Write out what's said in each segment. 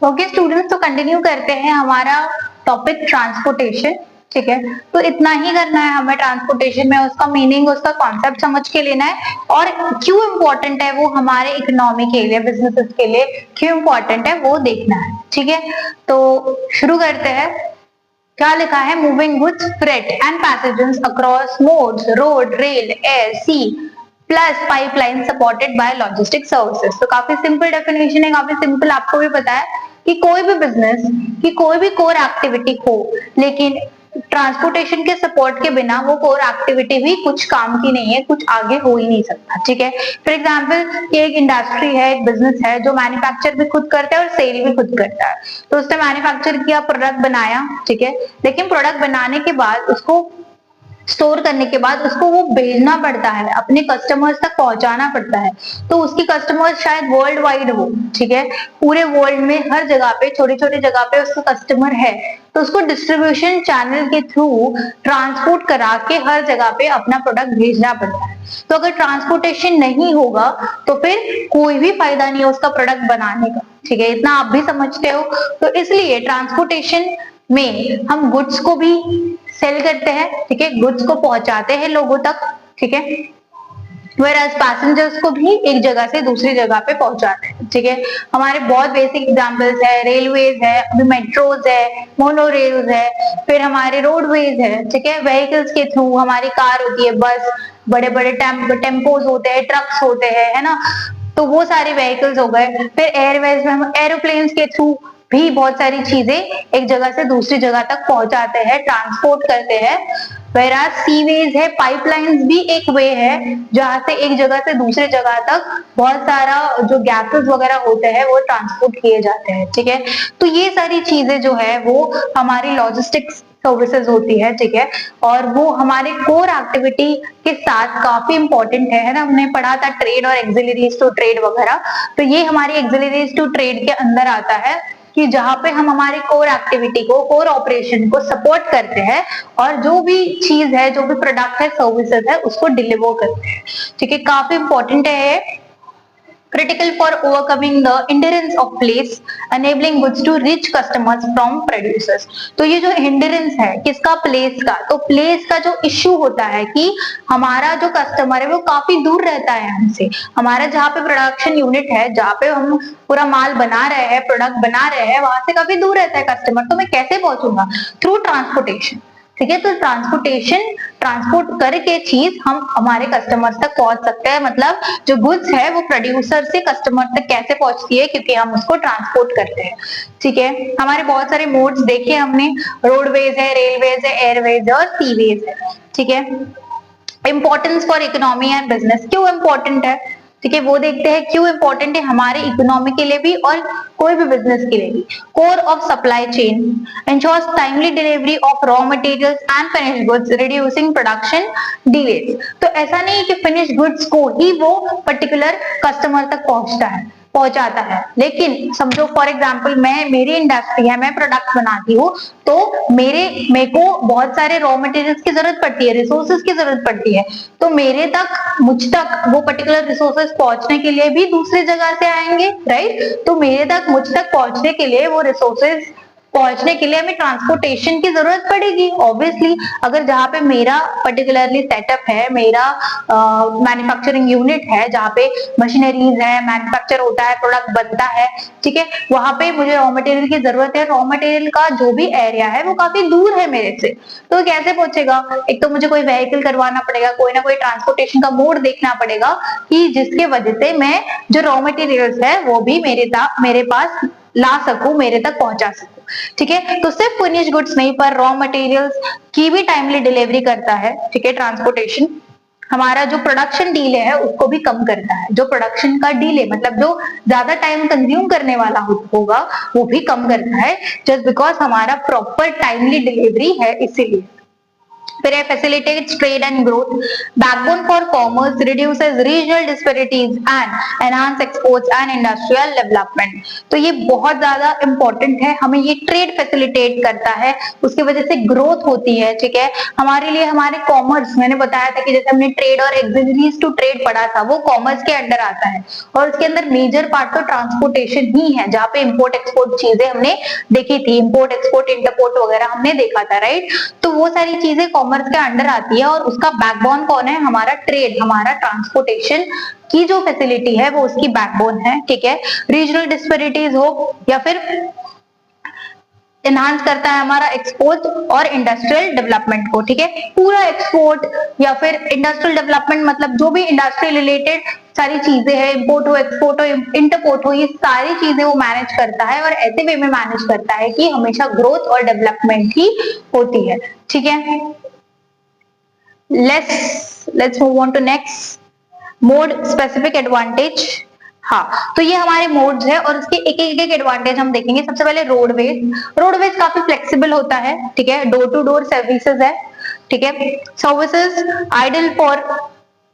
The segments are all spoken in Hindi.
ओके स्टूडेंट्स, तो कंटिन्यू करते हैं हमारा टॉपिक ट्रांसपोर्टेशन। ठीक है, तो इतना ही करना है हमें ट्रांसपोर्टेशन में, उसका मीनिंग, उसका कॉन्सेप्ट समझ के लेना है और क्यों इम्पोर्टेंट है वो हमारे इकोनॉमी के लिए, बिजनेसेस के लिए क्यों इम्पोर्टेंट है वो देखना है। ठीक है, तो शुरू करते हैं। क्या लिखा है? Moving goods, freight and passengers across modes, road, rail, air, sea plus pipeline supported by logistic services. तो काफी सिंपल डेफिनेशन है, काफी सिंपल, आपको भी पता है कि कोई भी बिजनेस की कोई भी कोर एक्टिविटी हो, लेकिन ट्रांसपोर्टेशन के सपोर्ट के बिना वो कोर एक्टिविटी भी कुछ काम की नहीं है, कुछ आगे हो ही नहीं सकता। ठीक है, फॉर एग्जाम्पल एक इंडस्ट्री है, एक बिजनेस है जो मैन्युफैक्चर भी खुद करता है और सेल भी खुद करता है। तो उसने मैन्युफैक्चर किया, प्रोडक्ट बनाया, ठीक है, लेकिन प्रोडक्ट बनाने के बाद उसको स्टोर करने के बाद उसको वो भेजना पड़ता है, अपने कस्टमर्स तक पहुंचाना पड़ता है। तो उसकी कस्टमर्स शायद वर्ल्ड वाइड हो, ठीक है, पूरे वर्ल्ड में हर जगह पे, छोटी छोटी जगह पे उसका कस्टमर है, तो उसको डिस्ट्रीब्यूशन चैनल के थ्रू ट्रांसपोर्ट करा के हर जगह पे अपना प्रोडक्ट भेजना पड़ता है। तो अगर ट्रांसपोर्टेशन नहीं होगा तो फिर कोई भी फायदा नहीं है उसका प्रोडक्ट बनाने का। ठीक है, इतना आप भी समझते हो। तो इसलिए ट्रांसपोर्टेशन में हम गुड्स को भी सेल करते हैं, ठीक है, गुड्स को पहुंचाते हैं लोगों तक, ठीक है, whereas पैसेंजर्स को भी एक जगह से दूसरी जगह पे पहुंचाते हैं। ठीक है, हमारे बहुत बेसिक एग्जांपल्स है, रेलवेज है, अभी मेट्रोज है, मोनो रेल्स है, फिर हमारे रोडवेज है, ठीक है, व्हीकल्स के थ्रू हमारी कार होती है, बस, बड़े बड़े टेम्पोज होते हैं, ट्रक्स होते हैं, है ना, तो वो सारे व्हीकल्स हो गए। फिर एयरवेज में हम एरोप्लेन्स के थ्रू भी बहुत सारी चीजें एक जगह से दूसरी जगह तक पहुंचाते हैं, ट्रांसपोर्ट करते हैं। वेराज सीवेज है, पाइपलाइंस भी एक वे है जहां से एक जगह से दूसरे जगह तक बहुत सारा जो गैसेस वगैरह होते हैं वो ट्रांसपोर्ट किए जाते हैं। ठीक है, तो ये सारी चीजें जो है वो हमारी लॉजिस्टिक्स सर्विसेज होती है। ठीक है, और वो हमारे कोर एक्टिविटी के साथ काफी इंपॉर्टेंट है ना, हमने पढ़ा था ट्रेड और एक्सिलरीज टू ट्रेड वगैरह, तो ये हमारी एक्सिलरीज टू ट्रेड के अंदर आता है कि जहां पे हम हमारे कोर एक्टिविटी को, कोर ऑपरेशन को सपोर्ट करते हैं और जो भी चीज है, जो भी प्रोडक्ट है, सर्विसेज है, उसको डिलीवर करते हैं। ठीक है, काफी इंपॉर्टेंट है, critical for overcoming the hindrance of place, enabling goods to reach customers from producers। तो ये जो hindrance है किसका? प्लेस का। तो प्लेस का जो इश्यू होता है कि हमारा जो कस्टमर है वो काफी दूर रहता है हमसे, हमारा जहाँ पे प्रोडक्शन यूनिट है, जहाँ पे हम पूरा माल बना रहे हैं, प्रोडक्ट बना रहे हैं, वहां से काफी दूर रहता है कस्टमर, तो मैं कैसे पहुंचूंगा? Through transportation. ठीक है, तो ट्रांसपोर्टेशन, ट्रांसपोर्ट करके चीज हम हमारे कस्टमर्स तक पहुंच सकते हैं, मतलब जो गुड्स है वो प्रोड्यूसर से कस्टमर तक कैसे पहुंचती है, क्योंकि हम उसको ट्रांसपोर्ट करते हैं। ठीक है, हमारे बहुत सारे मोड्स देखे हमने, रोडवेज है, रेलवेज है, एयरवेज है और सीवेज है। ठीक है, importance for economy and business, क्यों इंपॉर्टेंट है? ठीक है, वो देखते हैं क्यों इंपॉर्टेंट है हमारे इकोनॉमी के लिए भी और कोई भी बिजनेस के लिए भी। Core of supply chain ensures timely delivery of raw materials and finished goods, reducing production delays. तो ऐसा नहीं है कि फिनिश्ड गुड्स को ही वो पर्टिकुलर कस्टमर तक पहुंचाता है, लेकिन समझो फॉर एग्जांपल मेरी इंडस्ट्री है, मैं प्रोडक्ट बनाती हूँ, तो मेरे को बहुत सारे रॉ मटेरियल्स की जरूरत पड़ती है, रिसोर्सेज की जरूरत पड़ती है, तो मुझ तक वो पर्टिकुलर रिसोर्सेज पहुंचने के लिए भी दूसरी जगह से आएंगे, राइट? तो मुझ तक पहुंचने के लिए, वो रिसोर्सेज पहुंचने के लिए हमें ट्रांसपोर्टेशन की जरूरत पड़ेगी ऑब्वियसली। अगर जहाँ पे मेरा पर्टिकुलरली सेटअप है, मेरा मैन्युफैक्चरिंग यूनिट है, जहाँ पे मशीनरीज है, मैन्युफैक्चर होता है, प्रोडक्ट बनता है, ठीक है, वहां पे मुझे रॉ मटेरियल की जरूरत है, रॉ मटेरियल का जो भी एरिया है वो काफी दूर है मेरे से, तो कैसे पहुंचेगा? एक तो मुझे कोई व्हीकल करवाना पड़ेगा, कोई ना कोई ट्रांसपोर्टेशन का मोड देखना पड़ेगा कि जिसके वजह से मैं जो रॉ मटेरियल्स है वो भी मेरे पास ला सकूं, मेरे तक पहुंचा सकूं। ठीक है, तो सिर्फ फिनिश गुड्स नहीं पर रॉ मटेरियल्स की भी टाइमली डिलीवरी करता है। ठीक है, ट्रांसपोर्टेशन हमारा जो प्रोडक्शन डीले है उसको भी कम करता है, जो प्रोडक्शन का डीले मतलब जो ज्यादा टाइम कंज्यूम करने वाला होगा वो भी कम करता है, जस्ट बिकॉज हमारा प्रॉपर टाइमली डिलीवरी है इसीलिए। फिर है facilitates trade and growth, backbone for commerce, reduces regional disparities and enhance exports and industrial development। तो ये बहुत ज्यादा इंपॉर्टेंट है, हमें ये ट्रेड फैसिलिटेट करता है, उसकी वजह से ग्रोथ होती है, ठीक है। हमारे लिए हमारे कॉमर्स, मैंने बताया था कि जैसे हमने ट्रेड और एक्सिलरीज टू ट्रेड पढ़ा था, वो कॉमर्स के अंडर आता है और उसके अंदर मेजर पार्ट तो ट्रांसपोर्टेशन ही है, जहाँ पे इंपोर्ट एक्सपोर्ट चीजें हमने देखी थी, इंपोर्ट एक्सपोर्ट इंटरपोर्ट वगैरह हमने देखा था, राइट। तो वो सारी चीजें कॉमर्स के अंडर आती है और उसका बैकबोन कौन है, हमारा ट्रेड, हमारा ट्रांसपोर्टेशन की जो फैसिलिटी है वो उसकी बैकबोन है, ठीक है। रीजनल डिस्पेरिटीज हो या फिर एनहांस करता है हमारा एक्सपोर्ट और इंडस्ट्रियल डेवलपमेंट को, ठीक है। पूरा एक्सपोर्ट या फिर इंडस्ट्रियल डेवलपमेंट मतलब जो भी इंडस्ट्री रिलेटेड सारी चीजें हैं, इंपोर्ट हो, एक्सपोर्ट हो, इंटरपोर्ट हो, ये सारी चीजें वो मैनेज करता है और ऐसे वे में मैनेज करता है कि हमेशा ग्रोथ और डेवलपमेंट ही होती है, ठीक है। Let's move on to next, mode specific advantage. हाँ, तो ये हमारे मोड्स है और उसके एक एक एडवांटेज हम देखेंगे। सबसे पहले रोडवेज काफी फ्लेक्सिबल होता है, ठीक है। डोर टू डोर सर्विसेज है, ठीक है। Services ideal for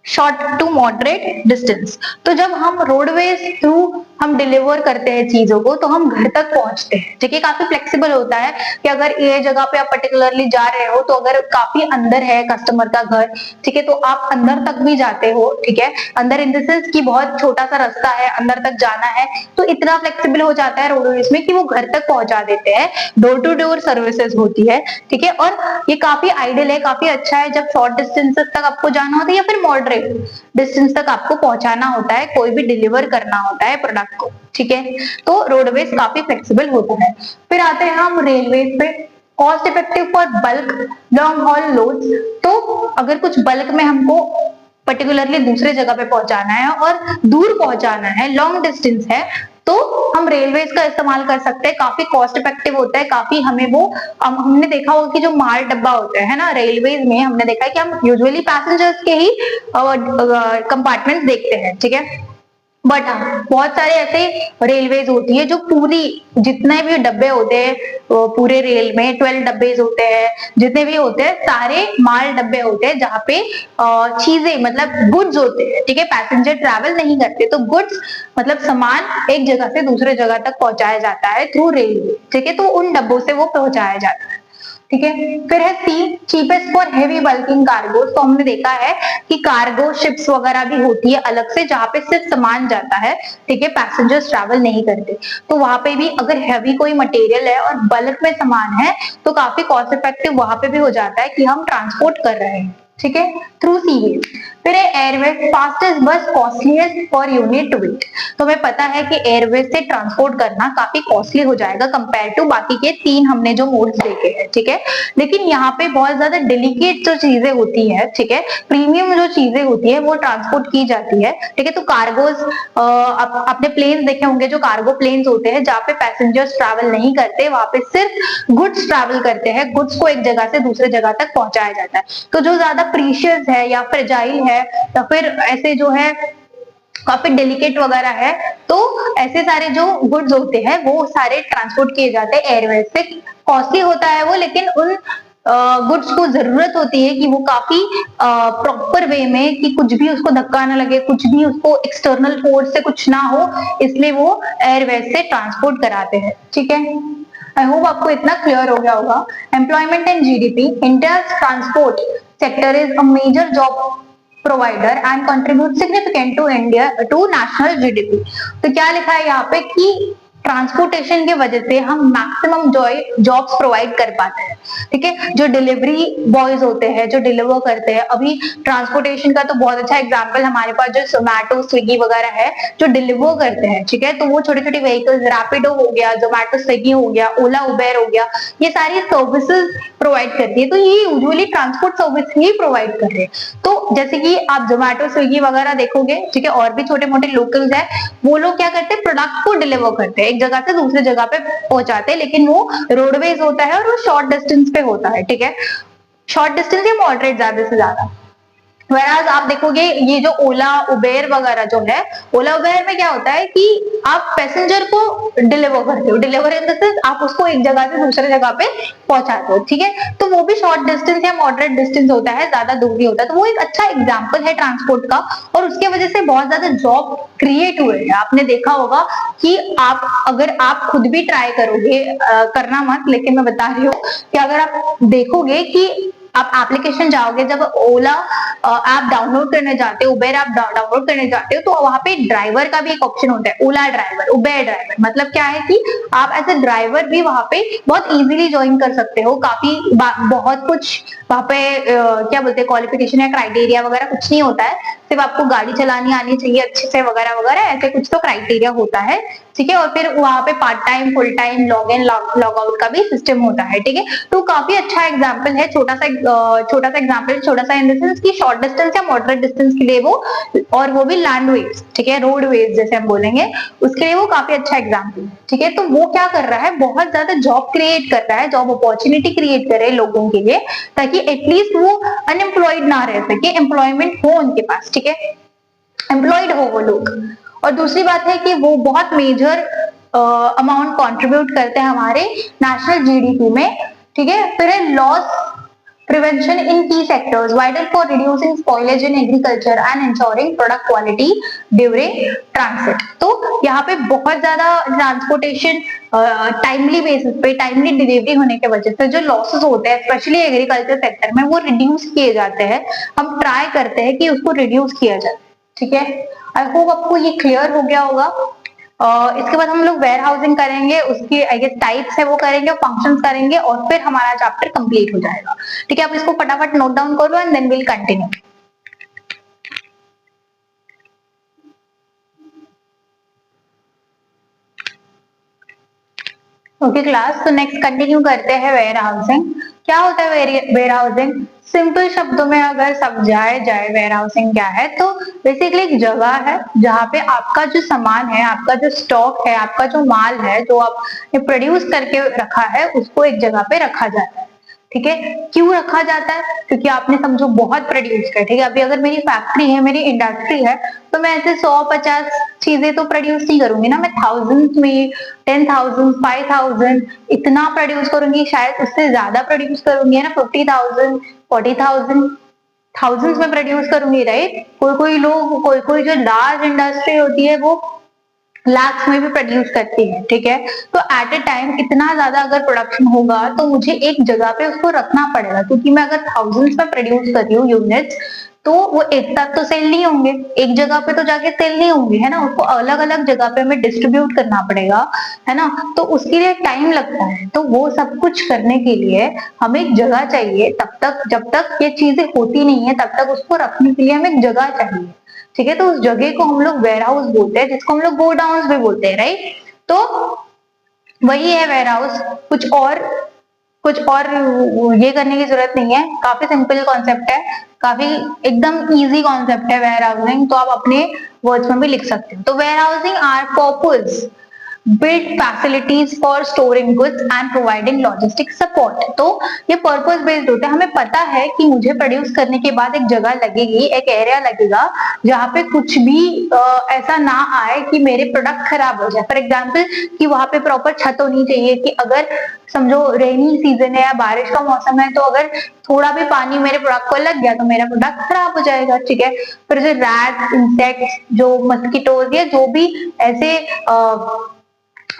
short to moderate distance. तो जब हम रोडवेज थ्रू हम डिलीवर करते हैं चीजों को तो हम घर तक पहुंचते हैं, ठीक है। काफी फ्लेक्सिबल होता है कि अगर ये जगह पे आप पर्टिकुलरली जा रहे हो तो अगर काफी अंदर है कस्टमर का घर, ठीक है, तो आप अंदर तक भी जाते हो, ठीक है। अंदर इन द सेंस कि बहुत छोटा सा रास्ता है, अंदर तक जाना है, तो इतना फ्लेक्सिबल हो जाता है रोडवेज में कि वो घर तक पहुंचा देते हैं, डोर टू डोर सर्विसेज होती है, ठीक है। और ये काफी आइडियल है, काफी अच्छा है जब शॉर्ट डिस्टेंसेस तक आपको जाना होता है या फिर मॉडरेट डिस्टेंस तक आपको पहुंचाना होता है, कोई भी डिलीवर करना होता है प्रोडक्ट को, ठीक है। तो रोडवेज काफी फ्लेक्सिबल होता है। फिर आते हैं हम रेलवेज पे, cost effective for bulk long haul loads. तो अगर कुछ बल्क में हमको पर्टिकुलरली दूसरे जगह पे पहुंचाना है और दूर पहुंचाना है, लॉन्ग डिस्टेंस है, तो हम रेलवेज का इस्तेमाल कर सकते हैं, काफी कॉस्ट इफेक्टिव होता है, काफी हमें वो हमने देखा होगा कि जो माल डब्बा होता है ना रेलवेज में, हमने देखा है कि हम यूजुअली पैसेंजर्स के ही कंपार्टमेंट देखते हैं, ठीक है। बट हाँ, बहुत सारे ऐसे रेलवेज होती है जो पूरी जितने भी डब्बे होते हैं पूरे रेल में 12 डब्बे होते हैं, जितने भी होते हैं सारे माल डब्बे होते हैं जहाँ पे चीजें मतलब गुड्स होते हैं, ठीक है। पैसेंजर ट्रैवल नहीं करते, तो गुड्स मतलब सामान एक जगह से दूसरे जगह तक पहुंचाया जाता है थ्रू रेलवे, ठीक है। तो उन डब्बों से वो पहुंचाया जाता है, ठीक है। फिर है sea, cheapest for heavy bulking cargo. तो हमने देखा है कि कार्गो शिप्स वगैरह भी होती है अलग से जहाँ पे सिर्फ सामान जाता है, ठीक है, पैसेंजर्स ट्रैवल नहीं करते। तो वहां पे भी अगर हैवी कोई मटेरियल है और बल्क में सामान है तो काफी कॉस्ट इफेक्टिव वहां पे भी हो जाता है कि हम ट्रांसपोर्ट कर रहे हैं, ठीक है, थ्रू सीवेज। फिर एयरवेज, फास्टेस्ट बस कॉस्टलीस्ट फॉर यूनिट वेट। तो हमें पता है कि एयरवेज से ट्रांसपोर्ट करना काफी कॉस्टली हो जाएगा कंपेयर टू बाकी के तीन हमने जो मोड्स देखे हैं, ठीक है। लेकिन यहाँ पे बहुत ज्यादा डेलिकेट जो चीजें होती है, ठीक है, प्रीमियम जो चीजें होती है वो ट्रांसपोर्ट की जाती है, ठीक है। तो कार्गोज आपने प्लेन्स देखे होंगे, जो कार्गो प्लेन्स होते हैं जहाँ पे पैसेंजर्स ट्रैवल नहीं करते, वहां पे सिर्फ गुड्स ट्रैवल करते हैं, गुड्स को एक जगह से दूसरे जगह तक पहुंचाया जाता है। तो जो ज्यादा प्रीशियस है या फ्रेजाइल है या फिर ऐसे जो है काफी डेलिकेट वगैरह है, तो ऐसे सारे जो गुड्स होते हैं वो सारे ट्रांसपोर्ट किए जाते हैं एयरवेज से। कॉस्टली होता है वो, लेकिन उन गुड्स को जरूरत होती है कि वो काफी प्रॉपर वे में कि कुछ भी उसको धक्का ना लगे, कुछ भी उसको एक्सटर्नल फोर्स से कुछ ना हो, इसलिए वो एयरवेज से ट्रांसपोर्ट कराते हैं, ठीक है। आई होप आपको इतना क्लियर हो गया होगा। Employment and GDP, India's transport sector is a major job provider and contribute significant to India to national GDP। तो क्या लिखा है यहाँ पे कि ट्रांसपोर्टेशन की वजह से हम मैक्सिमम जॉब्स प्रोवाइड कर पाते हैं, ठीक है। जो डिलीवरी बॉयज होते हैं जो डिलीवर करते हैं, अभी ट्रांसपोर्टेशन का तो बहुत अच्छा एग्जांपल हमारे पास जो जोमैटो स्विगी वगैरह है जो डिलीवर करते हैं, ठीक है। तो वो छोटी छोटी व्हीकल्स, रैपिडो हो गया, जोमैटो स्विगी हो गया, ओला उबेर हो गया, ये सारी सर्विसेज प्रोवाइड करती है। तो ये यूजुअली ट्रांसपोर्ट सर्विस ही प्रोवाइड कर रहे हैं। तो जैसे कि आप जोमैटो स्विगी वगैरह देखोगे, ठीक है, और भी छोटे मोटे लोकल्स है, वो लोग क्या करते हैं, प्रोडक्ट को डिलीवर करते हैं, एक जगह से दूसरी जगह पे पहुंचाते हैं, लेकिन वो रोडवेज होता है और वो शॉर्ट डिस्टेंस पे होता है, ठीक है, शॉर्ट डिस्टेंस या मॉडरेट ज्यादा से ज्यादा। Whereas आप देखोगे ये जो ओला उबेर वगैरह जो है, ओला उबेर में क्या होता है कि आप पैसेंजर को डिलीवर करते हो, डिलीवर इन द सेंस आप उसको एक जगह से दूसरे जगह पे पहुंचाते हो, ठीक है। तो वो भी शॉर्ट डिस्टेंस या मॉडरेट डिस्टेंस होता है, ज्यादा दूर नहीं होता। तो वो एक अच्छा एग्जाम्पल है ट्रांसपोर्ट का, और उसके वजह से बहुत ज्यादा जॉब क्रिएट हुए हैं। आपने देखा होगा कि आप अगर आप खुद भी ट्राई करोगे, करना मत, लेकिन मैं बता रही हूँ कि अगर आप देखोगे कि आप एप्लीकेशन जाओगे, जब ओला ऐप डाउनलोड करने जाते हो, उबेर ऐप डाउनलोड करने जाते हो, तो वहां पे ड्राइवर का भी एक ऑप्शन होता है, ओला ड्राइवर, उबेर ड्राइवर। मतलब क्या है कि आप एज ए ड्राइवर भी वहां पे बहुत इजीली ज्वाइन कर सकते हो। काफी बहुत कुछ वहां पे क्या बोलते हैं, क्वालिफिकेशन या क्राइटेरिया वगैरह कुछ नहीं होता है, सिर्फ आपको गाड़ी चलानी आनी चाहिए अच्छे से वगैरह वगैरह, ऐसे कुछ तो क्राइटेरिया होता है, ठीक है। और फिर वहां पे part time, full time, log in log out का भी सिस्टम होता है, ठीक है। तो काफी अच्छा एग्जाम्पल है, छोटा सा एग्जाम्पल, छोटा सा इन द सेंस की शॉर्ट डिस्टेंस या मॉडरेट डिस्टेंस के लिए वो, और वो भी लैंड वेज, ठीक है, रोड वेज जैसे हम बोलेंगे, उसके लिए वो काफी अच्छा एग्जाम्पल है, ठीक है। तो वो क्या कर रहा है, बहुत ज्यादा जॉब क्रिएट कर रहा है, जॉब अपॉर्चुनिटी क्रिएट कर रहे हैं लोगों के लिए, ताकि एटलीस्ट वो अनएम्प्लॉयड ना रह सके, एम्प्लॉयमेंट हो उनके पास, ठीक है, एम्प्लॉयड हो वो लोग। और दूसरी बात है कि वो बहुत मेजर अमाउंट कंट्रीब्यूट करते हैं हमारे नेशनल जीडीपी में, ठीक है। फिर है loss prevention in key sectors vital for reducing spoilage in agriculture and ensuring product quality during transit। तो यहाँ पे बहुत ज्यादा ट्रांसपोर्टेशन टाइमली बेसिस पे, टाइमली डिलीवरी होने के वजह से जो लॉसेस होते हैं स्पेशली एग्रीकल्चर सेक्टर में, वो रिड्यूस किए जाते हैं। हम ट्राई करते हैं कि उसको रिड्यूस किया जाए, ठीक है। आई होप आपको ये क्लियर हो गया होगा। इसके बाद हम लोग वेयर हाउसिंग करेंगे, उसके आई गेस टाइप्स है वो करेंगे, फंक्शंस करेंगे, और फिर हमारा चैप्टर कंप्लीट हो जाएगा, ठीक है। आप इसको फटाफट नोट डाउन कर लो and then will continue. Okay class, तो नेक्स्ट कंटिन्यू करते हैं वेयर हाउसिंग। क्या होता है वेयर हाउसिंग? सिंपल शब्दों में अगर समझाया जाए वेयर हाउसिंग क्या है, तो बेसिकली एक जगह है जहाँ पे आपका जो सामान है, आपका जो स्टॉक है, आपका जो माल है, जो आपने प्रोड्यूस करके रखा है, उसको एक जगह पे रखा जाता है, ठीक है। क्यों रखा जाता है? क्योंकि आपने समझो बहुत प्रोड्यूस किया, ठीक है। अभी अगर मेरी फैक्ट्री है, मेरी इंडस्ट्री है, तो मैं ऐसे 100-50 चीजें तो प्रोड्यूस नहीं करूंगी ना, मैं थाउजेंड में, 10,000, 5,000 इतना प्रोड्यूस करूंगी, शायद उससे ज्यादा प्रोड्यूस करूंगी ना, 50,000, 40,000, थाउजेंड्स में प्रोड्यूस करूंगी, राइट। कोई लोग, कोई जो लार्ज इंडस्ट्री होती है वो लाख्स में भी प्रोड्यूस करती है, ठीक है। तो एट ए टाइम इतना ज्यादा अगर प्रोडक्शन होगा तो मुझे एक जगह पे उसको रखना पड़ेगा, क्योंकि मैं अगर थाउजेंड्स में प्रोड्यूस कर रही हूँ यूनिट्स, तो वो एक साथ तो सेल नहीं होंगे, एक जगह पे तो जाके सेल नहीं होंगे, है ना। उसको अलग अलग जगह पे हमें डिस्ट्रीब्यूट करना पड़ेगा, है ना। तो उसके लिए टाइम लगता है। तो वो सब कुछ करने के लिए हमें एक जगह चाहिए, तब तक जब तक ये चीजें होती नहीं है, तब तक उसको रखने के लिए हमें एक जगह चाहिए, ठीक है। तो उस जगह को हम लोग वेयर हाउस बोलते हैं, जिसको हम लोग गोडाउन भी बोलते हैं, राइट। तो वही है वेयर हाउस, कुछ और ये करने की जरूरत नहीं है, काफी सिंपल कॉन्सेप्ट है, काफी एकदम इजी कॉन्सेप्ट है वेयर हाउसिंग। तो आप अपने वर्ड्स में भी लिख सकते हो। तो warehousing are purpose build facilities for storing goods and providing logistic support। तो ये पर्पस बेस्ड होता है, हमें पता है कि मुझे प्रोड्यूस करने के बाद एक जगह लगेगी, एक एरिया लगेगा, जहाँ पे कुछ भी ऐसा ना आए कि मेरे प्रोडक्ट खराब हो जाए। फॉर एग्जाम्पल कि वहां पे प्रॉपर छत होनी चाहिए, कि अगर समझो रेनी सीजन है या बारिश का मौसम है, तो अगर थोड़ा भी पानी मेरे प्रोडक्ट को लग गया तो मेरा प्रोडक्ट खराब हो जाएगा, ठीक है। फिर जो रैट, इंसेक्ट्स, जो मस्किटोज या जो भी ऐसे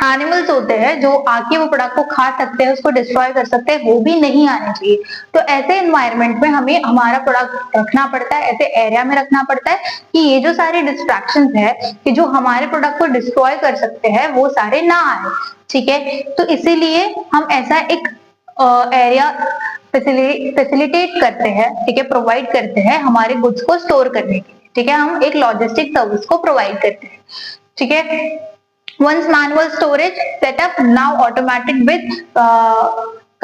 एनिमल्स होते हैं जो आके वो प्रोडक्ट को खा सकते हैं, उसको डिस्ट्रॉय कर सकते हैं, वो भी नहीं आने चाहिए। तो ऐसे एनवायरनमेंट में हमें हमारा प्रोडक्ट रखना पड़ता है, ऐसे एरिया में रखना पड़ता है कि ये जो सारे डिस्ट्रैक्शंस है कि जो हमारे प्रोडक्ट को डिस्ट्रॉय कर सकते हैं, वो सारे ना आए, ठीक है। तो इसीलिए हम ऐसा एक एरिया फैसिलिटेट करते हैं, ठीक है, प्रोवाइड करते हैं हमारे गुड्स को स्टोर करने के लिए, ठीक है। हम एक लॉजिस्टिक सर्विस को प्रोवाइड करते हैं, ठीक है। Once manual storage setup, now automatic with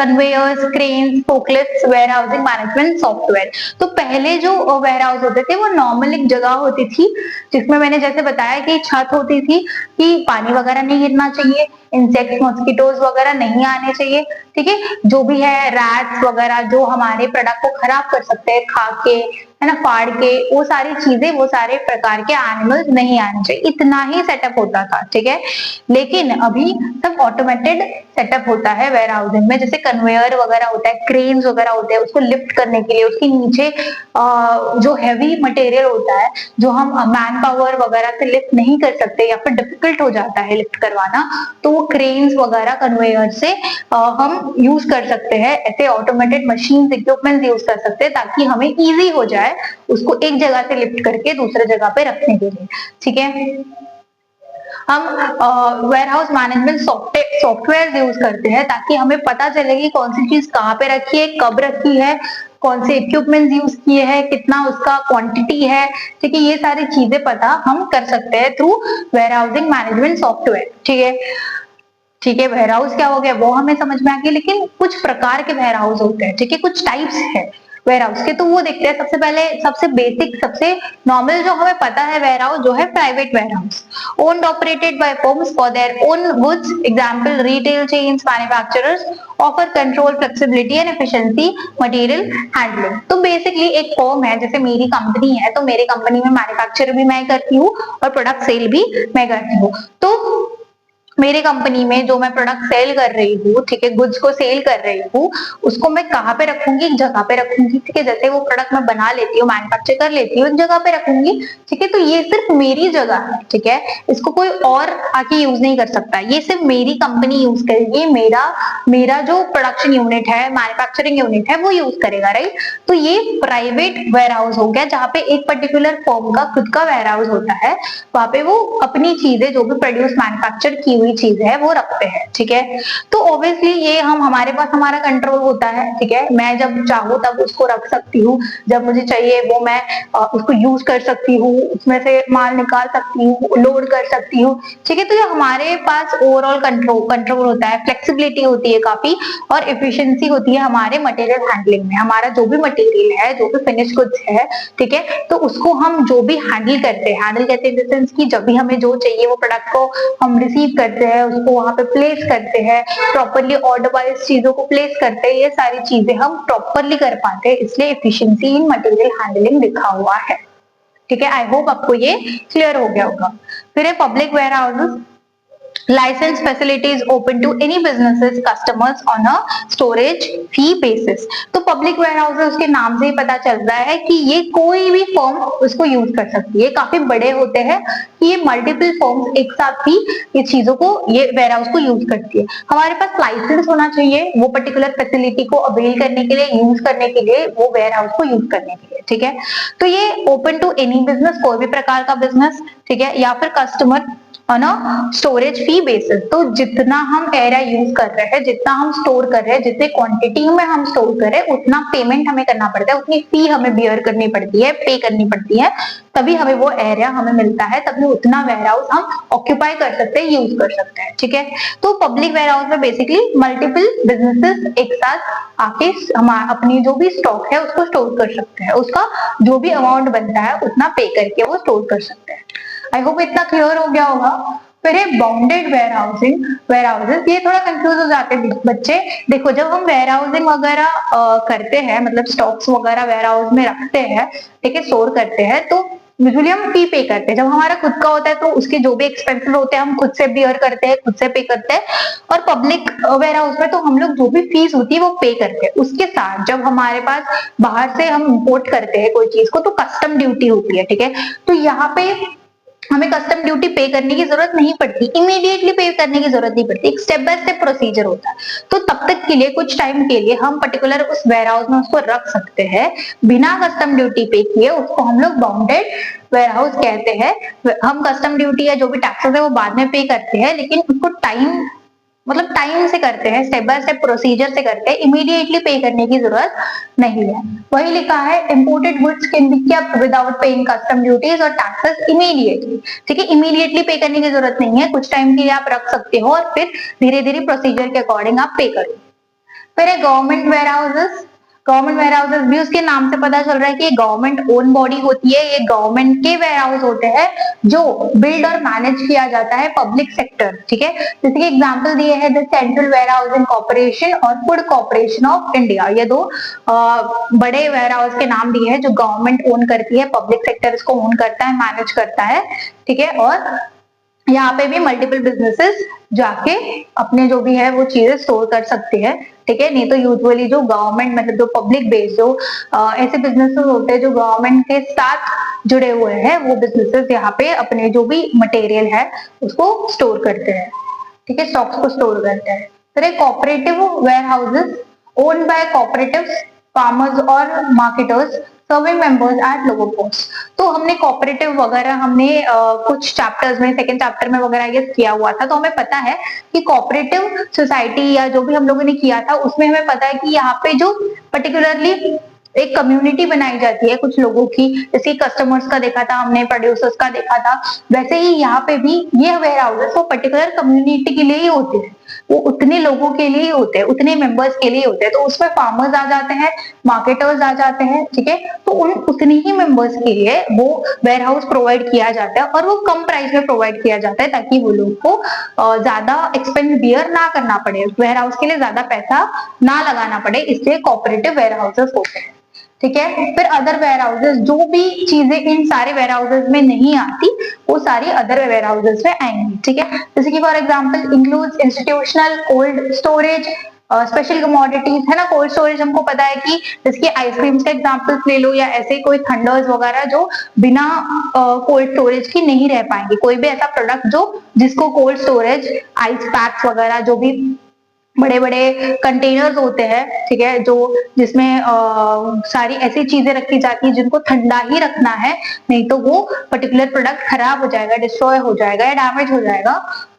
conveyors, cranes, forklifts, warehousing management software। तो पहले जो warehouse होते थे वो नॉर्मल एक जगह होती थी, जिसमें मैंने जैसे बताया कि छत होती थी कि पानी वगैरह नहीं गिरना चाहिए, इंसेक्ट मॉस्किटोज वगैरह नहीं आने चाहिए, ठीक है। जो भी है रैट्स वगैरह जो हमारे प्रोडक्ट को खराब कर सकते हैं खा के, है ना, फाड़ के, वो सारी चीजें, वो सारे प्रकार के एनिमल्स नहीं आने चाहिए। इतना ही सेटअप होता था, ठीक है। लेकिन अभी सब ऑटोमेटेड सेटअप होता है वेयर हाउसिंग में, जैसे कन्वेयर वगैरह होता है, क्रेन्स वगैरह होते हैं, उसको लिफ्ट करने के लिए उसके नीचे जो हैवी मटेरियल होता है जो हम मैन पावर वगैरह से लिफ्ट नहीं कर सकते या फिर डिफिकल्ट हो जाता है लिफ्ट करवाना, तो वो क्रेन्स वगैरह कन्वेयर से हम यूज कर सकते हैं। ऐसे ऑटोमेटेड मशीन इक्विपमेंट यूज कर सकते हैं ताकि हमें इजी हो जाए उसको एक जगह से लिफ्ट करके दूसरे जगह पे रखने के लिए, ठीक है। हम warehouse management software use करते हैं ताकि हमें पता चले कि कौन सी चीज कहाँ पे रखी है, कब रखी है, कौन से इक्विपमेंट यूज किए हैं, कितना उसका क्वांटिटी है, ठीक है। ये सारी चीजें पता हम कर सकते हैं through warehousing management software, ठीक है। ठीक है, वेयर हाउस क्या हो गया वो हमें समझ में आ गया, लेकिन कुछ प्रकार के वेयर हाउस होते हैं, ठीक है, कुछ टाइप्स है वेयर हाउस के, तो वो देखते हैं। सबसे पहले सबसे बेसिक सबसे नॉर्मल जो हमें पता है वेयर हाउस जो है private warehouse, owned operated by firms for their own goods, example retail chains, manufacturers offer control, flexibility and efficiency material handling. तो बेसिकली एक फर्म है, जैसे मेरी कंपनी है, तो मेरी कंपनी में मैन्युफैक्चर भी मैं करती हूँ और प्रोडक्ट सेल भी मैं करती हूँ। तो मेरी कंपनी में जो मैं प्रोडक्ट सेल कर रही हूँ, ठीक है, गुड्स को सेल कर रही हूँ, उसको मैं कहाँ पे रखूंगी, एक जगह पे रखूंगी, ठीक है। जैसे वो प्रोडक्ट मैं बना लेती हूँ, मैन्युफैक्चर कर लेती हूँ, एक जगह पे रखूंगी, ठीक है। तो ये सिर्फ मेरी जगह है, ठीक है, इसको कोई और आके यूज नहीं कर सकता, ये सिर्फ मेरी कंपनी यूज करेगी, मेरा जो प्रोडक्शन यूनिट है, मैन्युफैक्चरिंग यूनिट है, वो यूज करेगा, राइट। तो ये प्राइवेट वेयर हाउस हो गया, जहाँ पे एक पर्टिकुलर फर्म का खुद का वेयर हाउस होता है, वहां पे वो अपनी चीजें जो भी प्रोड्यूस मैन्युफैक्चर की हुई चीज है वो रखते हैं, ठीक है। तो ऑब्वियसली ये हमारे पास हमारा कंट्रोल होता है, ठीक है। मैं जब चाहूँ तब उसको रख सकती हूँ, जब मुझे चाहिए वो मैं उसको यूज कर सकती हूँ, उसमें से माल निकाल सकती हूँ, लोड कर सकती हूँ, ठीक है। तो ये हमारे पास ओवरऑल कंट्रोल होता है, फ्लेक्सिबिलिटी होती है काफी, और एफिशिएंसी होती है हमारे मटेरियल हैंडलिंग में। हमारा जो भी मटेरियल है, जो भी फिनिश गुड्स है, ठीक है, तो उसको हम जो भी हैंडल करते हैं इन द सेंस कि जब भी हमें जो चाहिए वो प्रोडक्ट को हम रिसीव करते हैं, उसको वहां पे प्लेस करते हैं, प्रॉपरली ऑर्डर वाइज चीजों को प्लेस करते हैं, ये सारी चीजें हम प्रॉपरली कर पाते हैं, इसलिए एफिशिएंसी इन मटेरियल हैंडलिंग लिखा हुआ है, ठीक है। आई होप आपको ये क्लियर हो गया होगा। फिर है public warehouses, license facilities open to any businesses customers on a storage fee basis। तो पब्लिक वेयर हाउस उसके नाम से ही पता चल रहा है कि ये कोई भी फर्म उसको यूज कर सकती है, काफी बड़े होते हैं कि ये मल्टीपल फर्म्स एक साथ भी ये चीजों को, ये वेयर हाउस को यूज करती है। हमारे पास लाइसेंस होना चाहिए वो पर्टिकुलर फैसिलिटी को अवेल करने के लिए, यूज करने के लिए, वो वेयर हाउस को यूज करने के लिए, ठीक है। तो ये ओपन टू एनी बिजनेस, कोई भी प्रकार का बिजनेस, ठीक है, या फिर customer on a storage fee basis. तो जितना हम एरिया यूज कर रहे हैं, जितना हम स्टोर कर रहे हैं, जितने क्वांटिटी में हम स्टोर कर रहे हैं, उतना पेमेंट हमें करना पड़ता है, उतनी फी हमें बियर करनी पड़ती है, पे करनी पड़ती है, तभी हमें वो एरिया हमें मिलता है, तभी उतना वेयर हाउस हम ऑक्यूपाई कर सकते हैं, यूज कर सकते हैं, ठीक है। तो पब्लिक वेयर हाउस में बेसिकली मल्टीपल बिजनेसेस एक साथ आके अपनी जो भी स्टॉक है उसको स्टोर कर सकते हैं, उसका जो भी अमाउंट बनता है उतना पे करके वो स्टोर कर सकते हैं। आई होप इतना क्लियर हो गया होगा। फिर है bounded warehousing, warehouses, ये थोड़ा कंफ्यूज हो जाते हैं बच्चे। देखो जब हम वेयर हाउसिंग वगैरह करते हैं, मतलब स्टॉक्स वगैरह वेयर हाउस में रखते हैं, ठीक है, स्टोर करते हैं, तो यूजुअली हम फी पे करते हैं। जब हमारा खुद का होता है तो उसके जो भी एक्सपेंसेस होते हैं हम खुद से बियर करते हैं, खुद से पे करते हैं। और पब्लिक वेयर हाउस में तो हम लोग जो भी फीस होती है वो पे करते हैं। उसके साथ जब हमारे पास बाहर से हम इंपोर्ट करते हैं कोई चीज को, तो कस्टम ड्यूटी होती है, ठीक है। तो यहाँ पे हमें कस्टम ड्यूटी पे करने की जरूरत नहीं पड़ती, इमीडिएटली पे करने की जरूरत नहीं पड़ती, एक स्टेप बाय स्टेप प्रोसीजर होता है। तो तब तक के लिए, कुछ टाइम के लिए हम पर्टिकुलर उस वेयर हाउस में उसको रख सकते हैं बिना कस्टम ड्यूटी पे किए, उसको हम लोग बाउंडेड वेयर हाउस कहते हैं। हम कस्टम ड्यूटी या जो भी टैक्सेस है वो बाद में पे करते हैं, लेकिन उसको टाइम से करते हैं, स्टेप बाय स्टेप प्रोसीजर से करते हैं, इमीडिएटली पे करने की जरूरत नहीं है। वही लिखा है imported goods can be kept without paying custom duties और टैक्सेस इमीडिएटली, ठीक है। इमीडिएटली पे करने की जरूरत नहीं है, कुछ टाइम के लिए आप रख सकते हो और फिर धीरे धीरे प्रोसीजर के अकॉर्डिंग आप पे करो। फिर है government warehouses, government warehouses भी उसके नाम से पता चल रहा है कि ये गवर्नमेंट ओन बॉडी होती है, ये गवर्नमेंट के वेयर हाउस होते हैं जो बिल्ड और मैनेज किया जाता है पब्लिक सेक्टर, ठीक है। जैसे कि एग्जांपल दिए हैं the central warehousing corporation और फूड कॉर्पोरेशन ऑफ इंडिया, ये दो बड़े वेयर हाउस के नाम दिए हैं जो गवर्नमेंट ओन करती है, पब्लिक सेक्टर इसको ओन करता है, मैनेज करता है, ठीक है। और यहाँ पे भी मल्टीपल बिजनेसेस जाके अपने जो भी है वो चीजें स्टोर कर सकते हैं, ठीक है। नहीं तो यूजुअली जो गवर्नमेंट मतलब जो पब्लिक बेस्ड जो ऐसे बिजनेसेस होते हैं जो गवर्नमेंट के साथ जुड़े हुए हैं, वो बिजनेसेस यहाँ पे अपने जो भी मटेरियल है उसको स्टोर करते हैं, ठीक है, स्टॉक्स को स्टोर करते हैं। फिर cooperative warehouses owned by cooperatives, farmers और marketers serving members at lower cost. तो हमने कोऑपरेटिव वगैरह हमने कुछ चैप्टर्स में सेकंड चैप्टर में वगैरह ये किया हुआ था, तो हमें पता है कि कोऑपरेटिव सोसाइटी या जो भी हम लोगों ने किया था उसमें हमें पता है कि यहाँ पे जो पर्टिकुलरली एक कम्युनिटी बनाई जाती है कुछ लोगों की, जैसे कस्टमर्स का देखा था हमने, प्रोड्यूसर्स का देखा था, वैसे ही यहाँ पे भी ये वेयर हाउसेस वो पर्टिकुलर कम्युनिटी के लिए ही होते हैं, वो उतने लोगों के लिए ही होते हैं, उतने मेंबर्स के लिए होते हैं। तो उसमें फार्मर्स आ जाते हैं, मार्केटर्स आ जाते हैं, ठीक है। तो उन उतने ही मेंबर्स के लिए वो वेयर हाउस प्रोवाइड किया जाता है और वो कम प्राइस में प्रोवाइड किया जाता है ताकि वो लोग को ज्यादा एक्सपेंस बियर ना करना पड़े, वेयर हाउस के लिए ज्यादा पैसा ना लगाना पड़े, इसलिए कोऑपरेटिव वेयर हाउसेस होते हैं, ठीक है। फिर अदर वेयर हाउसेस, जो भी चीजें इन सारे वेयर हाउसेस में नहीं आती वो सारी अदर वेयर हाउसेस में आएंगी, ठीक है। जैसे कि for example includes institutional cold storage, special commodities, है ना। कोल्ड स्टोरेज हमको पता है कि जैसे आइसक्रीम्स का एग्जांपल ले लो या ऐसे कोई थंडर्स वगैरह जो बिना कोल्ड स्टोरेज की नहीं रह पाएंगे, कोई भी ऐसा प्रोडक्ट जो जिसको कोल्ड स्टोरेज, आइस पैक्स वगैरह जो भी बड़े बड़े कंटेनर्स होते हैं, ठीक है, जो जिसमें सारी ऐसी चीजें रखी जाती है जिनको ठंडा ही रखना है, नहीं तो वो पर्टिकुलर प्रोडक्ट खराब हो जाएगा, डिस्ट्रॉय हो जाएगा या डैमेज हो जाएगा,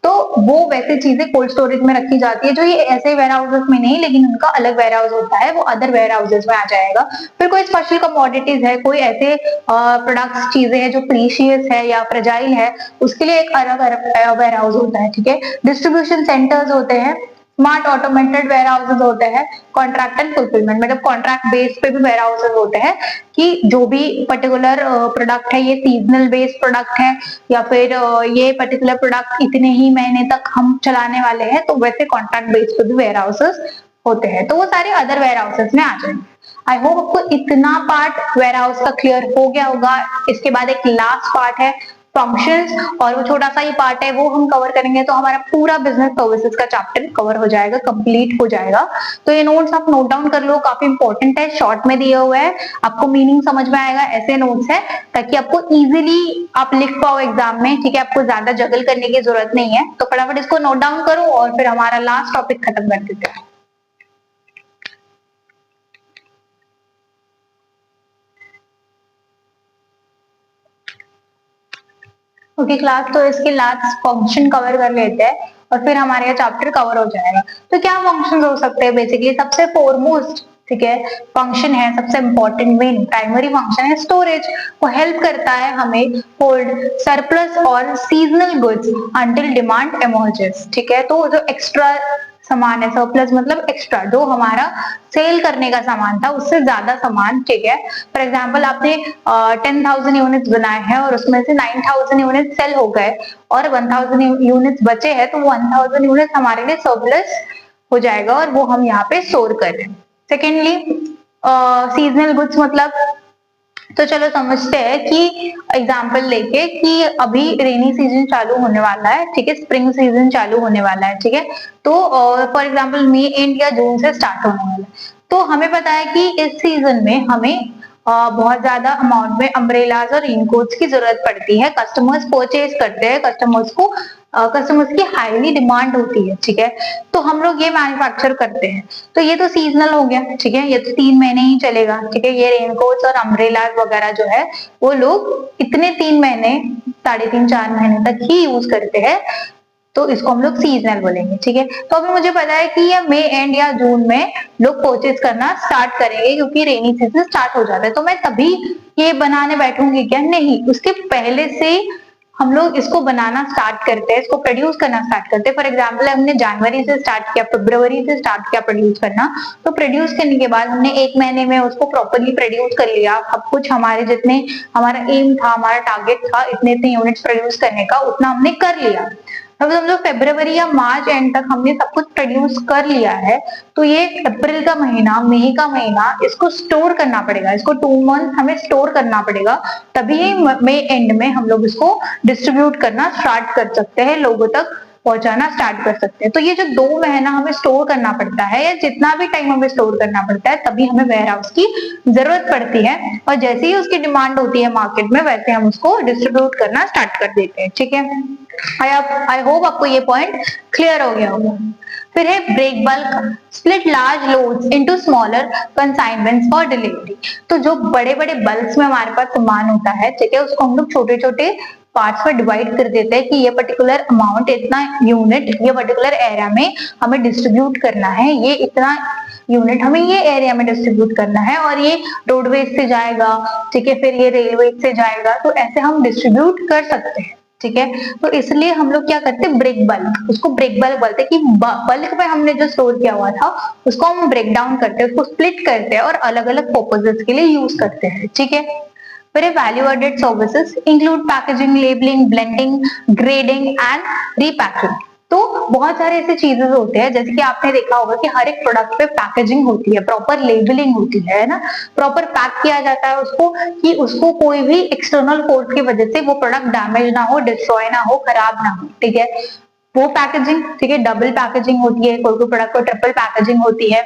तो वो वैसे चीजें कोल्ड स्टोरेज में रखी जाती है, जो ये ऐसे वेयर हाउसेस में नहीं, लेकिन उनका अलग वेयर हाउस होता है, वो अदर वेयर हाउसेस में आ जाएगा। फिर कोई स्पेशल कमोडिटीज है, कोई ऐसे प्रोडक्ट्स चीजें हैं जो प्रीशियस है या फ्रेजाइल है, उसके लिए एक अलग वेयर हाउस होता है, ठीक है। डिस्ट्रीब्यूशन सेंटर्स होते हैं, स्मार्ट ऑटोमेटेड वेयर हाउसेज होते हैं, कॉन्ट्रैक्ट एंड फुलफिलमेंट मतलब कॉन्ट्रैक्ट बेस पे भी वेयर हाउसेज होते हैं कि जो भी पर्टिकुलर प्रोडक्ट है, ये सीजनल बेस्ड प्रोडक्ट है या फिर ये पर्टिकुलर प्रोडक्ट इतने ही महीने तक हम चलाने वाले हैं, तो वैसे कॉन्ट्रैक्ट बेस पे भी वेयर हाउसेज होते हैं, तो वो सारे अदर वेयर हाउसेज में आ जाएंगे। आई होप आपको इतना पार्ट वेयर हाउस का क्लियर हो गया होगा। इसके बाद एक लास्ट पार्ट है फंक्शंस, और वो छोटा सा ही पार्ट है, वो हम कवर करेंगे तो हमारा पूरा बिजनेस सर्विसेज का चैप्टर कवर हो जाएगा, कंप्लीट हो जाएगा। तो ये नोट्स आप नोट डाउन कर लो, काफी इंपॉर्टेंट है, शॉर्ट में दिया हुआ है, आपको मीनिंग समझ में आएगा, ऐसे नोट्स है ताकि आपको इजीली आप लिख पाओ एग्जाम में, ठीक है। आपको ज्यादा जगल करने की जरूरत नहीं है, तो फटाफट इसको नोट डाउन करो और फिर हमारा लास्ट टॉपिक खत्म कर देते हैं। ओके क्लास, तो इसके लास्ट फंक्शन कवर कर लेते हैं और फिर हमारे ये चैप्टर कवर हो जाएगा। तो क्या फंक्शन हो सकते हैं बेसिकली, सबसे फोरमोस्ट, ठीक है, फंक्शन है, सबसे इंपॉर्टेंट मेन प्राइमरी फंक्शन है स्टोरेज। वो हेल्प करता है हमें होल्ड सरप्लस और seasonal goods until demand emerges, ठीक है। तो जो एक्स्ट्रा सामान है, सरप्लस मतलब एक्स्ट्रा, जो हमारा सेल करने का सामान था उससे ज्यादा सामान, ठीक है। फॉर एग्जाम्पल आपने 10,000 यूनिट्स बनाए हैं और उसमें से 9,000 यूनिट सेल हो गए और 1,000 यूनिट्स बचे हैं, तो 1,000 यूनिट्स हमारे लिए सरप्लस हो जाएगा और वो हम यहाँ पे स्टोर कर रहे हैं। सेकेंडली सीजनल गुड्स मतलब, तो चलो समझते हैं कि एग्जाम्पल लेके कि अभी रेनी सीजन चालू होने वाला है, ठीक है, स्प्रिंग सीजन चालू होने वाला है, ठीक है। तो फॉर एग्जाम्पल मई एंड या जून से स्टार्ट होने वाला है, तो हमें पता है कि इस सीजन में हमें बहुत ज्यादा अमाउंट में अम्ब्रेलाज और रेनकोट्स की जरूरत पड़ती है, कस्टमर्स परचेज करते हैं, कस्टमर्स की हाईली डिमांड होती है, ठीक है। तो हम लोग ये मैन्युफैक्चर करते हैं, तो ये तो सीजनल हो गया, ठीक है, ये तो 3 महीने ही चलेगा, ठीक है। ये रेनकोट्स और अम्ब्रेलाज वगैरह जो है वो लोग इतने 3 महीने, 3.5 4 महीने तक ही यूज करते हैं, तो इसको हम लोग सीजनल बोलेंगे, ठीक है। तो अभी मुझे पता है कि ये मई एंड या जून में लोग परचेज करना स्टार्ट करेंगे क्योंकि रेनी सीजन स्टार्ट हो जाता है, तो मैं तभी ये बनाने बैठूंगी क्या, नहीं, उसके पहले से हम लोग इसको बनाना स्टार्ट करते हैं, इसको प्रोड्यूस करना स्टार्ट करते हैं। फॉर एग्जाम्पल हमने जनवरी से स्टार्ट किया, फरवरी से स्टार्ट किया प्रोड्यूस करना, तो प्रोड्यूस करने के बाद हमने 1 महीने में उसको प्रॉपरली प्रोड्यूस कर लिया। अब कुछ हमारे जितने हमारा एम था, हमारा टारगेट था इतने इतने यूनिट्स प्रोड्यूस करने का, उतना हमने कर लिया। अब समझो फरवरी या मार्च एंड तक हमने सब कुछ प्रोड्यूस कर लिया है, तो ये अप्रैल का महीना, मई का महीना, इसको स्टोर करना पड़ेगा, इसको 2 मंथ हमें स्टोर करना पड़ेगा, तभी मई एंड में हम लोग इसको डिस्ट्रीब्यूट करना स्टार्ट कर सकते हैं, लोगों तक पहुंचाना स्टार्ट कर सकते हैं। तो ये जो 2 महीना हमें स्टोर करना पड़ता है, या जितना भी टाइम हमें स्टोर करना पड़ता है, तभी हमें वेयर हाउस की जरूरत पड़ती है, और जैसे ही उसकी डिमांड होती है मार्केट में, वैसे हम उसको डिस्ट्रीब्यूट करना स्टार्ट कर देते हैं। ठीक है, आई होप आपको ये पॉइंट क्लियर हो गया होगा। फिर है break bulk, split large loads into smaller consignments for delivery. तो जो बड़े बड़े बल्क्स में हमारे पास सामान होता है, ठीक है, उसको हम लोग छोटे छोटे पार्ट्स में डिवाइड कर देते हैं कि ये पर्टिकुलर अमाउंट, इतना यूनिट ये पर्टिकुलर एरिया में हमें डिस्ट्रीब्यूट करना है, ये इतना यूनिट हमें ये एरिया में डिस्ट्रीब्यूट करना है, और ये रोडवेज से जाएगा, ठीक है, फिर ये रेलवे से जाएगा, तो ऐसे हम डिस्ट्रीब्यूट कर सकते हैं। ठीक है, तो इसलिए हम लोग क्या करते हैं, ब्रेक बल्क, उसको ब्रेक बल्क बोलते हैं कि बल्क में हमने जो स्टोर किया हुआ था उसको हम ब्रेक डाउन करते हैं, उसको स्प्लिट करते हैं और अलग अलग पर्पसेस के लिए यूज करते हैं। ठीक है, फिर value added services include packaging, labelling, blending, grading and repacking. तो बहुत सारे ऐसे चीजें होते हैं, जैसे कि आपने देखा होगा कि हर एक प्रोडक्ट पे पैकेजिंग होती है, प्रॉपर लेबलिंग होती है ना, प्रॉपर पैक किया जाता है उसको, कि उसको कोई भी एक्सटर्नल फोर्स की वजह से वो प्रोडक्ट डैमेज ना हो, डिस्ट्रॉय ना हो, खराब ना हो। ठीक है, वो पैकेजिंग, ठीक है, डबल पैकेजिंग होती है, कोई कोई प्रोडक्ट को ट्रिपल पैकेजिंग होती है।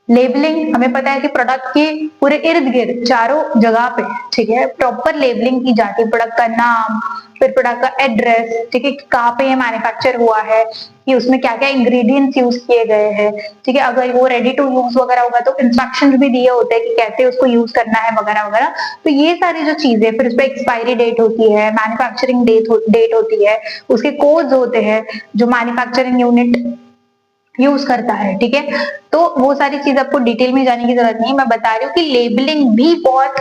लेबलिंग, हमें पता है कि प्रोडक्ट के पूरे इर्द गिर्द चारों जगह पे, ठीक है, प्रॉपर लेबलिंग की जाती है, प्रोडक्ट का नाम, फिर प्रोडक्ट का एड्रेस, ठीक है, कहाँ पे ये मैन्युफैक्चर हुआ है, कि उसमें क्या क्या इंग्रेडिएंट्स यूज किए गए हैं। ठीक है, अगर वो रेडी टू यूज वगैरह होगा तो इंस्ट्रक्शंस भी दिए होते हैं कि कैसे उसको यूज करना है वगैरह वगैरह। तो ये सारी जो चीजें, फिर उस पर एक्सपायरी डेट होती है, मैन्युफैक्चरिंग डेट होती है, उसके कोड्स होते हैं जो मैन्युफैक्चरिंग यूनिट यूज करता है। ठीक है, तो वो सारी चीज आपको डिटेल में जाने की जरूरत नहीं है, मैं बता रही हूँ कि लेबलिंग भी बहुत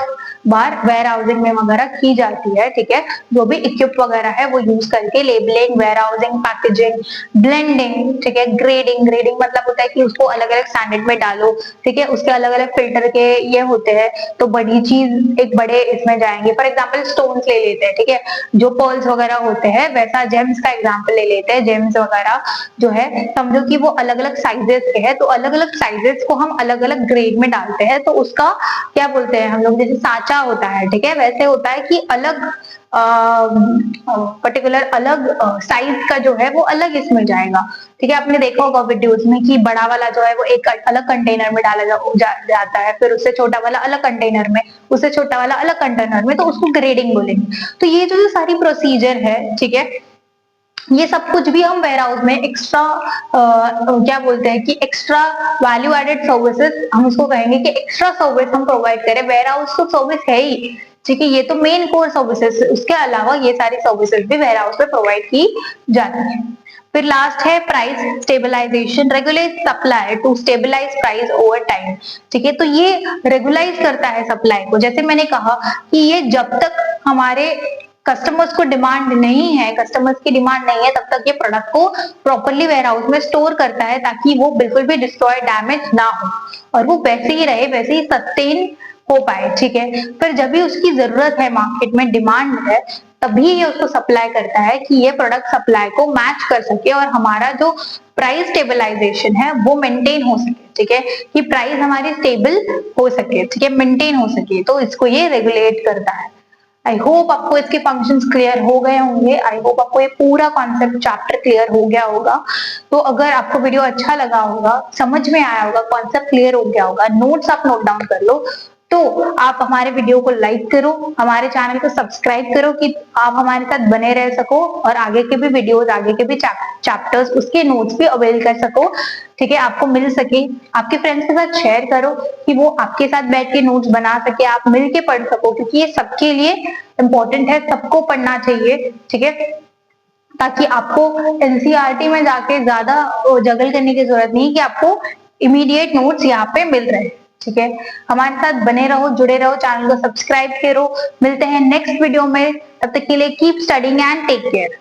बार वेयर हाउसिंग में वगैरह की जाती है। ठीक है, जो भी इक्विप वगैरह है वो यूज करके labelling, warehousing, packaging, blending, ठीक है, ग्रेडिंग, ग्रेडिंग मतलब होता है कि उसको अलग अलग स्टैंडर्ड में डालो। ठीक है, उसके अलग अलग फिल्टर के ये होते हैं, तो बड़ी चीज एक बड़े इसमें जाएंगे। फॉर एग्जाम्पल स्टोन्स ले लेते हैं, ठीक है, जो पर्ल्स वगैरह होते हैं, वैसा जेम्स का एग्जाम्पल ले लेते हैं। जेम्स वगैरह जो है, समझो कि वो अलग अलग साइजेस के हैं, तो अलग अलग साइजेस को हम अलग अलग ग्रेड में डालते हैं, तो उसका क्या बोलते हैं हम लोग, जैसे साचा होता है, ठीक है, वैसे होता है कि अलग पर्टिकुलर अलग साइज का जो है वो अलग इसमें जाएगा। ठीक है, आपने देखा होगा वीडियोस में कि बड़ा वाला जो है वो एक अलग कंटेनर में डाला जाता है, फिर उससे छोटा वाला अलग कंटेनर में, उससे छोटा वाला अलग कंटेनर में, तो उसको ग्रेडिंग बोलेंगे। तो ये जो सारी प्रोसीजर है, ठीक है, ये सब कुछ भी हम वेयर हाउस में एक्स्ट्रा क्या बोलते हैं कि एक्स्ट्रा वैल्यू एडेड सर्विसेज हम उसको कहेंगे कि एक्स्ट्रा सर्विस हम प्रोवाइड करें। वेयर हाउस तो सर्विस है ही, ठीक है, ये तो मेन कोर सर्विसेज, उसके अलावा ये सारी सर्विसेज भी वेयर हाउस में प्रोवाइड की जाती है। फिर लास्ट है price stabilisation, regulate supply to stabilise price over time. ठीक है, तो ये रेगुलाइज करता है सप्लाई को। जैसे मैंने कहा कि ये जब तक हमारे कस्टमर्स को डिमांड नहीं है, कस्टमर्स की डिमांड नहीं है, तब तक ये प्रोडक्ट को प्रॉपरली वेयर हाउस में स्टोर करता है, ताकि वो बिल्कुल भी डिस्ट्रॉय, डैमेज ना हो, और वो वैसे ही रहे, वैसे ही सस्टेन हो पाए। ठीक है, फिर जब भी उसकी जरूरत है, मार्केट में डिमांड है, तभी ये उसको सप्लाई करता है कि ये प्रोडक्ट सप्लाई को मैच कर सके, और हमारा जो प्राइस स्टेबलाइजेशन है वो मेंटेन हो सके। ठीक है, कि प्राइस हमारी स्टेबल हो सके, ठीक है, मेंटेन हो सके, तो इसको ये रेगुलेट करता है। आई होप आपको इसके फंक्शंस क्लियर हो गए होंगे। आई होप आपको ये पूरा कॉन्सेप्ट चैप्टर क्लियर हो गया होगा। तो अगर आपको वीडियो अच्छा लगा होगा, समझ में आया होगा, कॉन्सेप्ट क्लियर हो गया होगा, नोट्स आप नोट डाउन कर लो, तो आप हमारे वीडियो को लाइक करो, हमारे चैनल को सब्सक्राइब करो, कि आप हमारे साथ बने रह सको और आगे के भी वीडियोस, आगे के भी चैप्टर्स, उसके नोट्स भी अवेल कर सको। ठीक है, आपको मिल सके, आपके फ्रेंड्स के साथ शेयर करो कि वो आपके साथ बैठ के नोट्स बना सके, आप मिलके पढ़ सको, क्योंकि ये सबके लिए इम्पोर्टेंट है, सबको पढ़ना चाहिए। ठीक है, ताकि आपको एनसीईआरटी में जाके ज्यादा जगल करने की जरूरत नहीं, कि आपको इमीडिएट नोट्स यहाँ पे मिल रहे हैं। ठीक है, हमारे साथ बने रहो, जुड़े रहो, चैनल को सब्सक्राइब करो। मिलते हैं नेक्स्ट वीडियो में, तब तक के लिए keep studying and take care.